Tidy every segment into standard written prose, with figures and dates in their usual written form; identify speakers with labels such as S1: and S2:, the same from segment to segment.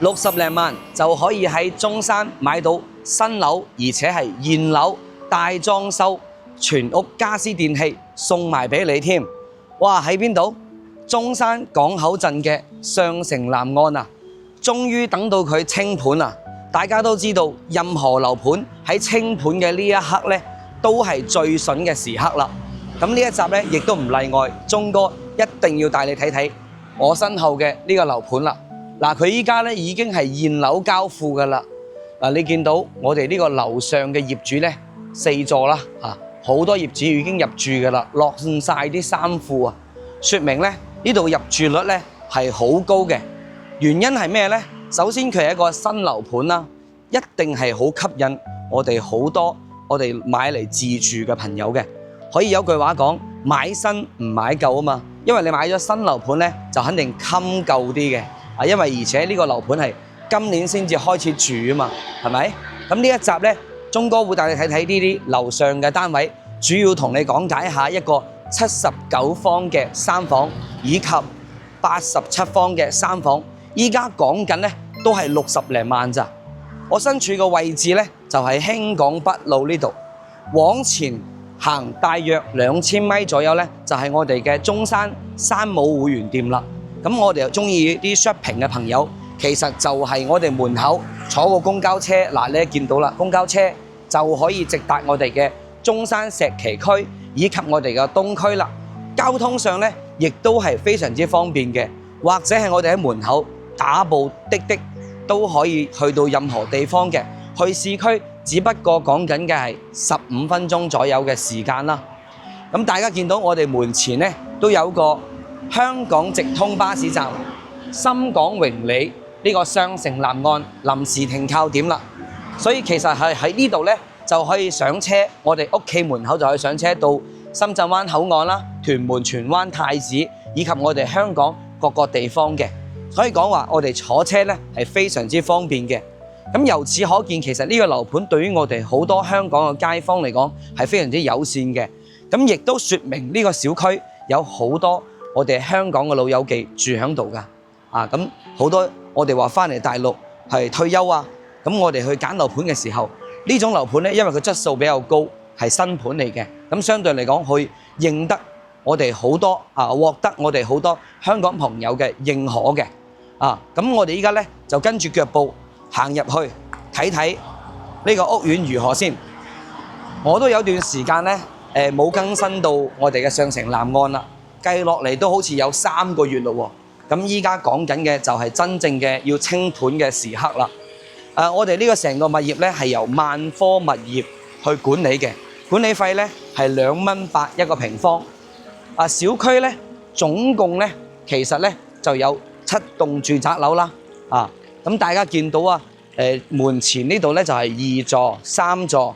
S1: 60零萬就可以喺中山買到新樓，而且係現樓大裝修，全屋家私電器送埋俾你添。哇！喺邊度？中山港口鎮嘅上城南岸啊！終於等到佢清盤啦！大家都知道，任何樓盤喺清盤嘅呢一刻呢，都係最筍嘅時刻啦。咁呢一集呢，亦都唔例外，鐘哥一定要帶你睇睇我身後嘅呢個樓盤啦。嗱，佢依家呢已經係現樓交付㗎啦。嗱，你見到我哋呢個樓上嘅業主呢，4座啦，好多業主已經入住㗎啦，落晒啲衫褲啊，說明呢呢度入住率呢係好高嘅。原因係咩呢？首先佢係一個新樓盤啦，一定係好吸引我哋好多我哋買嚟自住嘅朋友嘅。可以有句話講，買新唔買舊啊嘛。因為你買咗新樓盤呢，就肯定襟舊啲嘅。因為而且呢個樓盤係今年先至開始住啊嘛，係咪？咁呢一集呢，鐘哥會帶你睇睇呢啲樓上嘅單位，主要同你講解下一個79方嘅3房以及87方嘅3房。依家講緊呢都係60零萬咋。我身處嘅位置呢，就係興港北路呢度，往前行大約2000米左右呢，就係我哋嘅中山山姆會員店啦。咁我哋又中意啲 shopping 嘅朋友，其實就係我哋門口坐個公交車，嗱，你見到啦，公交車就可以直達我哋嘅中山石岐區以及我哋嘅東區啦。交通上呢，亦都係非常之方便嘅，或者係我哋喺門口打部的都可以去到任何地方嘅。去市區只不過講緊嘅係15分鐘左右嘅時間啦。咁大家見到我哋門前呢，都有個香港直通巴士站，深港榮里呢個上城南岸臨時停靠點啦。所以其實係喺呢度呢，就可以上車，我哋屋企門口就可以上車到深圳灣口岸啦、屯門、荃灣、太子以及我哋香港各個地方嘅。可以講話我哋坐車呢係非常之方便嘅。咁由此可見，其實呢個樓盤對於我哋好多香港嘅街坊嚟講係非常之友善嘅。咁亦都說明呢個小區有好多我哋香港嘅老友記住喺度㗎。咁好多我哋話返嚟大陸係退休啊，咁我哋去揀樓盤嘅時候，呢種樓盤呢，因為佢質素比較高，係新盤嚟嘅，咁相對嚟講去認得我哋好多獲得我哋好多香港朋友嘅認可嘅。咁我哋依家呢，就跟住腳步行入去睇睇呢個屋苑如何先。我都有段時間呢，冇更新到我哋嘅上城南岸啦，計落嚟都好似有3個月咯喎。咁依家講緊嘅就係真正嘅要清盤嘅時刻啦。我哋呢個成個物業呢，係由萬科物業去管理嘅，管理費呢係2.8蚊一個平方。小區呢，總共呢，其實呢就有7棟住宅樓啦。咁大家見到門前呢度呢，就係2座、3座、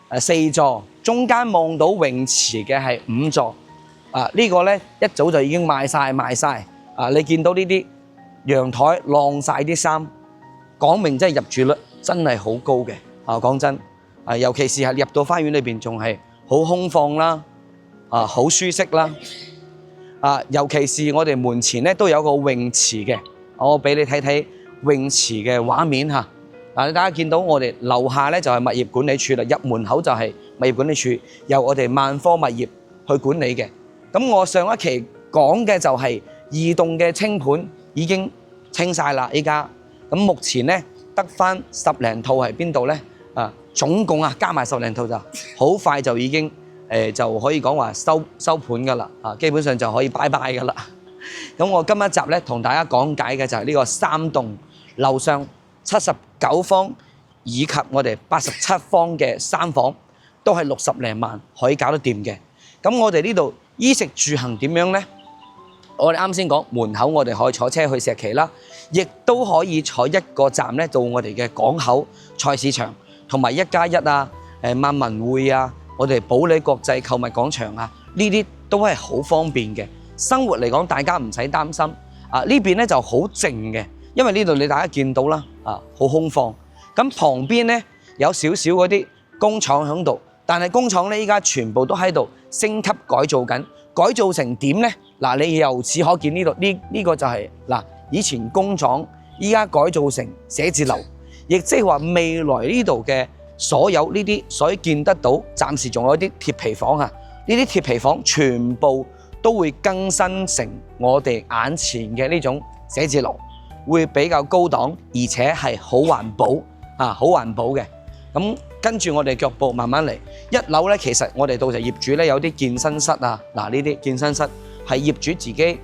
S1: 4座，中間望到泳池嘅係5座。呢個呢，一早就已經賣晒。你見到呢啲陽台晾晒啲衫，講明真係入住率真係好高嘅。講真，尤其是係入到花園裏邊仲係好空曠啦，好舒適啦。尤其是我哋門前呢都有個泳池嘅，我俾你睇睇泳池嘅畫面嚇。大家見到我哋樓下呢就係物業管理處啦，入門口就係物業管理處，由我哋萬科物業去管理嘅。咁我上一期講嘅就係2棟嘅清盤已經清晒啦，依家咁目前呢得返10零套喺邊度呢？總共加埋10零套就好快就已經就可以講話收盤㗎啦，基本上就可以拜拜㗎啦。咁我今一集呢同大家講解嘅就係呢個3棟樓上79方以及我哋87方嘅3房，都係60零萬可以搞得掂嘅。咁我哋呢度衣食住行點樣呢？我哋啱先講門口，我哋可以坐車去石岐啦，亦都可以坐1個站呢到我哋嘅港口菜市場，同埋1+1萬民匯我哋保利國際購物廣場呢啲都係好方便嘅。生活嚟講，大家唔使擔心。呢邊呢就好靜嘅，因為呢度大家見到啦，好空曠。咁旁邊呢有少少嗰啲工廠喺度，但係工廠呢依家全部都喺度升級改造緊，改造成點呢？你由此可見呢度呢個就係以前工廠依家改造成寫字樓，亦即係話未來呢度嘅所有呢啲所以見得到，暫時仲有啲鐵皮房啊，呢啲鐵皮房全部都會更新成我哋眼前嘅呢種寫字樓，會比較高檔，而且係好環保啊，好環保嘅。咁跟住我哋腳步慢慢嚟，一樓咧其實我哋到時業主咧有啲健身室啊，嗱呢啲健身室係業主自己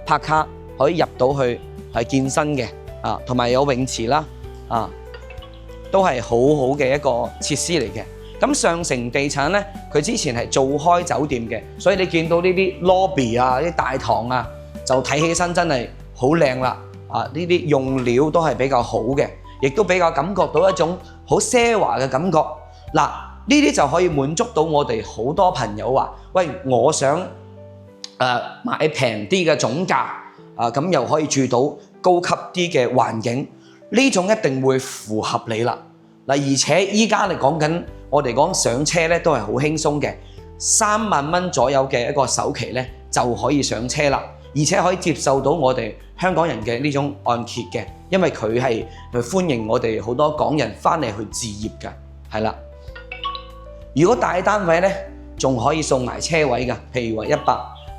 S1: 拍卡可以入到去係健身嘅啊，同埋有泳池啦啊，都係好好嘅一個設施嚟嘅。咁上城地產咧，佢之前係做開酒店嘅，所以你見到呢啲 lobby 啊、啲大堂啊，就睇起身真係好靚啦啊！呢啲用料都係比較好嘅。亦都比較感覺到一種好奢華嘅感覺。嗱，呢啲就可以滿足到我哋好多朋友話：喂，我想買平啲嘅總價，咁又可以住到高級啲嘅環境，呢種一定會符合你啦。嗱，而且依家你講緊，我哋講上車咧都係好輕鬆嘅，3萬蚊左右嘅一個首期咧就可以上車啦。而且可以接受到我哋香港人嘅呢種按揭嘅，因為佢係歡迎我哋好多港人翻嚟去置業嘅，係啦。如果大單位呢，仲可以送埋車位嘅，譬如話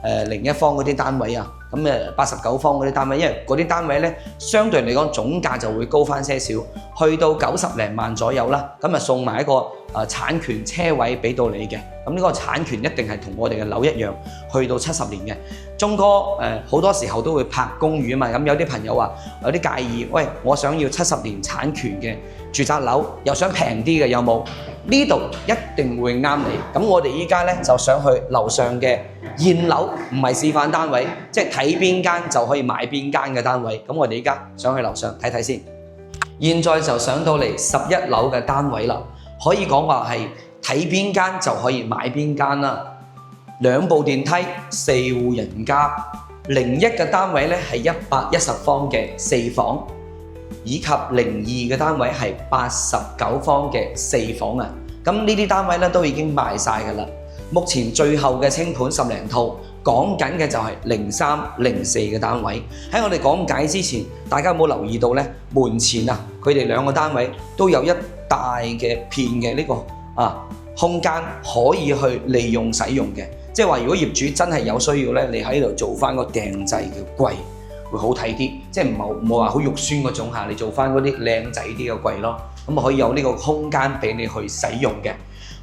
S1: 101方嗰啲單位啊，咁89方嗰啲單位，因為嗰啲單位呢，相對嚟講總價就會高翻些少，去到90零萬左右啦，咁送埋一個產權車位俾到你嘅，咁呢個產權一定係同我哋嘅樓一樣，去到70年嘅。鐘哥好多時候都會拍公寓啊嘛，咁有啲朋友話有啲介意，喂，我想要70年產權嘅住宅樓，又想平啲嘅，有冇？呢度一定會啱你。咁我哋依家咧就想去樓上嘅現樓，唔係示範單位，即係睇邊間就可以買邊間嘅單位。咁我哋依家想去樓上睇睇先。現在就上到嚟11樓嘅單位啦，可以講話係睇邊間就可以買邊間啦。2部電梯，4戶人家，01嘅單位咧係110方嘅4房，以及02嘅單位係89方嘅4房啊。咁呢啲單位咧都已經賣晒㗎啦。目前最後嘅清盤10零套，講緊嘅就係03、04嘅單位。喺我哋講解之前，大家有冇留意到咧？門前啊，佢哋2個單位都有一大嘅片嘅呢個空間可以去利用使用嘅。即係話，如果業主真係有需要咧，你喺度做翻個訂製嘅櫃會好睇啲，即係唔好話好肉酸嗰種嚇，你做翻嗰啲靚仔啲嘅櫃咯，咁可以有呢個空間俾你去使用嘅。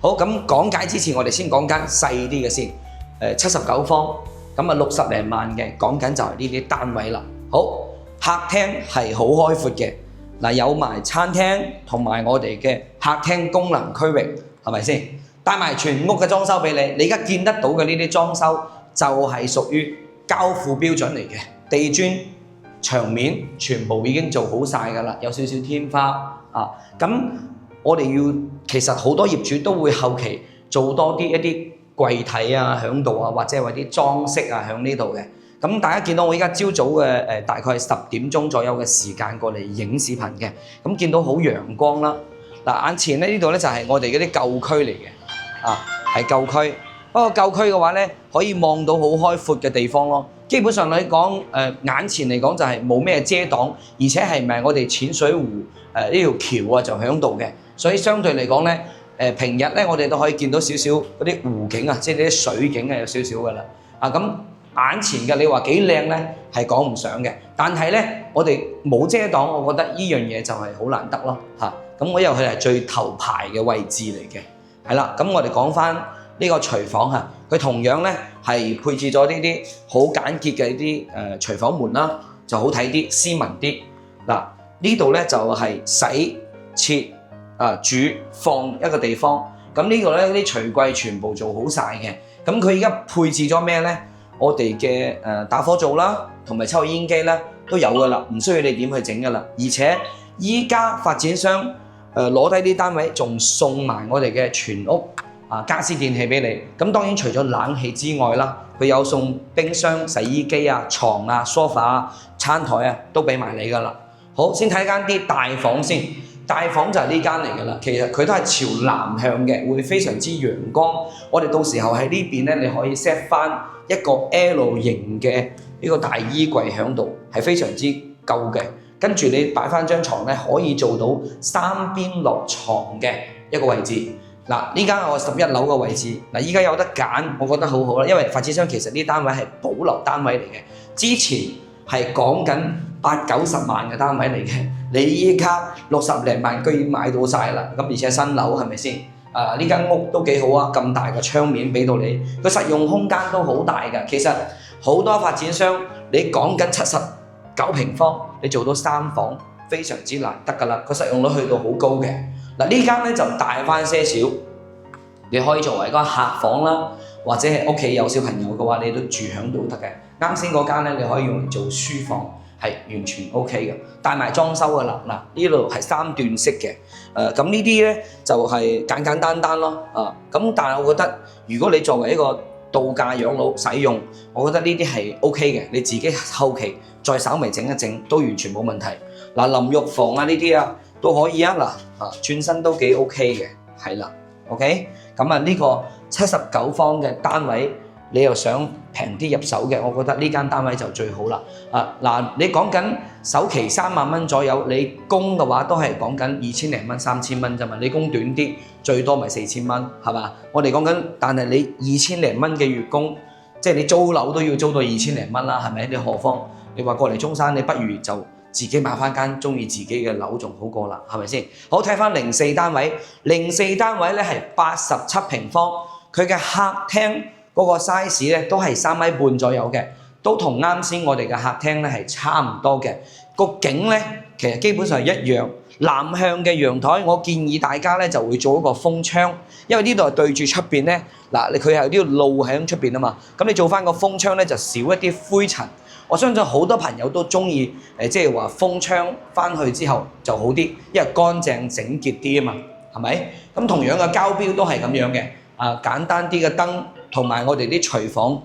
S1: 好，咁講解之前，我哋先講間細啲嘅先，79方，咁60零萬嘅，講緊就係呢啲單位啦。好，客廳係好開闊嘅，嗱有埋餐廳同埋我哋嘅客廳功能區域，係咪先？帶埋全屋嘅裝修俾你，你而家見得到嘅呢啲裝修就係屬於交付標準嚟嘅，地磚、牆面全部已經做好晒㗎啦，有少少天花啊。咁我哋其實好多業主都會後期做多一啲櫃體啊響度啊，或者係啲裝飾啊響呢度嘅。咁大家見到我依家朝早嘅大概係10點鐘左右嘅時間過嚟影視頻嘅，咁見到好陽光啦。嗱，眼前呢度咧就係我哋嗰啲舊區嚟嘅。係舊區，不過舊區嘅話咧，可以望到好開闊嘅地方咯。基本上嚟講，眼前嚟講就係冇咩遮擋，而且係咪我哋淺水湖呢條橋啊就喺度嘅，所以相對嚟講咧，平日咧我哋都可以見到少少嗰啲湖景啊，即係啲水景係有少少噶啦。咁眼前嘅你話幾靚咧，係講唔上嘅。但係咧，我哋冇遮擋，我覺得呢樣嘢就係好難得咯。咁我因為佢係最頭排嘅位置嚟嘅。係啦，咁我哋講翻呢個廚房嚇，佢同樣咧係配置咗呢啲好簡潔嘅啲廚房門啦，就好睇啲、斯文啲。嗱，呢度咧就係洗、切、煮、放一個地方。咁呢個咧啲廚櫃全部做好晒嘅。咁佢而家配置咗咩咧？我哋嘅打火灶啦，同埋抽煙機咧都有噶啦，唔需要你點去整噶啦。而且依家發展商攞低啲單位，仲送埋我哋嘅全屋家私電器俾你。咁當然除咗冷氣之外啦，佢有送冰箱、洗衣機啊、床啊、梳化啊、餐台啊，都俾埋你噶啦。好，先睇間啲大房先。大房就係呢間嚟噶啦。其實佢都係朝南向嘅，會非常之陽光。我哋到時候喺呢邊咧，你可以 set 翻一個 L 型嘅呢個大衣櫃喺度，係非常之夠嘅。跟住你擺翻張床咧，可以做到三邊落床嘅一個位置。嗱，呢間我11樓嘅位置，嗱依家有得揀，我覺得好好啦，因為發展商其實呢單位係保留單位嚟嘅，之前係講緊80-90萬嘅單位嚟嘅，你依家60零萬居然買到晒啦，咁而且新樓係咪先？呢間屋都幾好啊，咁大個窗面俾到你，個實用空間都好大㗎。其實好多發展商你講緊79平方，你做到3房非常之難得㗎啦，個實用率去到好高嘅。嗱，呢間咧就大翻些少，你可以作為一個客房啦，或者係屋企有小朋友嘅話，你都住響度得嘅。啱先嗰間咧，你可以用嚟做書房，係完全 OK 嘅，帶埋裝修㗎啦。嗱，呢度係3段式嘅，咁呢啲咧就係簡簡單單咯。咁但係我覺得，如果你作為一個度假養老使用，我覺得呢啲係 OK 嘅，你自己後期再稍微整一整都完全冇問題。嗱，淋浴房啊呢啲啊都可以啊，嗱轉身都幾 OK 嘅，係啦 ，OK。咁啊呢個79方嘅單位，你又想平啲入手嘅，我覺得呢間單位就最好啦。嗱，你講緊首期3萬蚊左右，你供嘅話都係講緊2000零蚊、3000蚊啫嘛，你供短啲，最多咪4000蚊，係嘛？我哋講緊，但係你2000零蚊嘅月供，即係你租樓都要租到2000零蚊啦，係咪？你何況你話過嚟中山，你不如就自己買翻間中意自己嘅樓仲好過啦，係咪先？好，睇翻04單位，04單位咧係87平方，佢嘅客廳嗰個 size 咧都係3米半左右嘅，都同啱先我哋嘅客廳咧係差唔多嘅。個景咧其實基本上係一樣，南向嘅陽台，我建議大家咧就會做一個風窗，因為呢度係對住出邊咧，嗱佢係有啲路喺出邊啊嘛，咁你做翻個風窗咧就少一啲灰塵。我相信好多朋友都中意即係話封窗翻去之後就好啲，因為乾淨整潔啲啊嘛，係咪？咁同樣嘅膠標都係咁樣嘅，簡單啲嘅燈同埋我哋啲廚房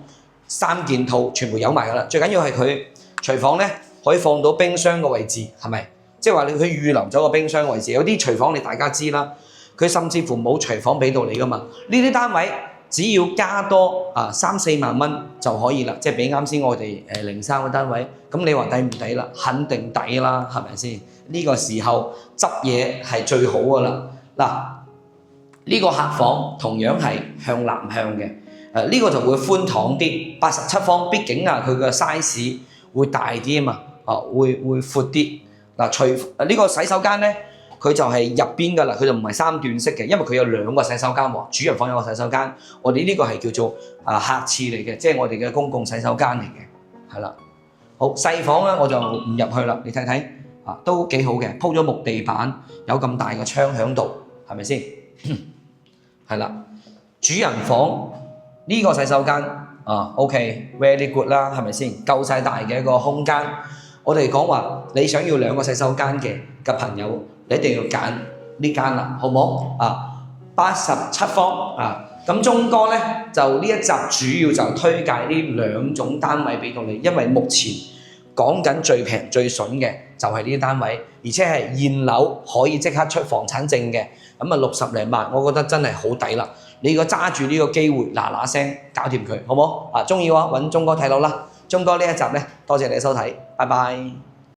S1: 3件套全部有埋㗎啦。最緊要係佢廚房咧可以放到冰箱嘅位置，係咪？即係話你佢預留咗個冰箱位置，有啲廚房你大家知啦，佢甚至乎冇廚房俾到你㗎嘛。呢啲單位只要加多3-4萬蚊就可以啦，即係比啱先我哋03個單位，咁你話抵唔抵啦？肯定抵啦，係咪先？呢個時候執嘢係最好噶啦。嗱，呢個客房同樣係向南向嘅，呢個就會寬敞啲，87方，畢竟佢個 size 會大啲啊嘛，會闊啲。嗱，呢個洗手間咧。佢就係入邊㗎啦，佢就唔係3段式嘅，因為佢有2個洗手間喎，主人房有個洗手間，我哋呢個係叫做客廁嚟嘅，即係我哋嘅公共洗手間嚟嘅，係啦。好，細房咧我就唔入去啦，你睇睇都幾好嘅，鋪咗木地板，有咁大個窗喺度，係咪先？係啦，主人房呢個洗手間OK，very good 啦，係咪先？夠晒大嘅一個空間。我哋講話你想要2個洗手間嘅朋友，你一定要揀呢間啦，好唔好？87方咁鐘哥咧就呢一集主要就推介呢2種單位俾到你，因為目前講緊最平最筍嘅就係呢啲單位，而且係現樓可以即刻出房產證嘅，咁60零萬，我覺得真係好抵啦！你如果揸住呢個機會，嗱嗱聲搞掂佢，好唔好？中意嘅話揾鐘哥睇樓啦。鐘哥呢一集咧，多謝你收睇，拜拜。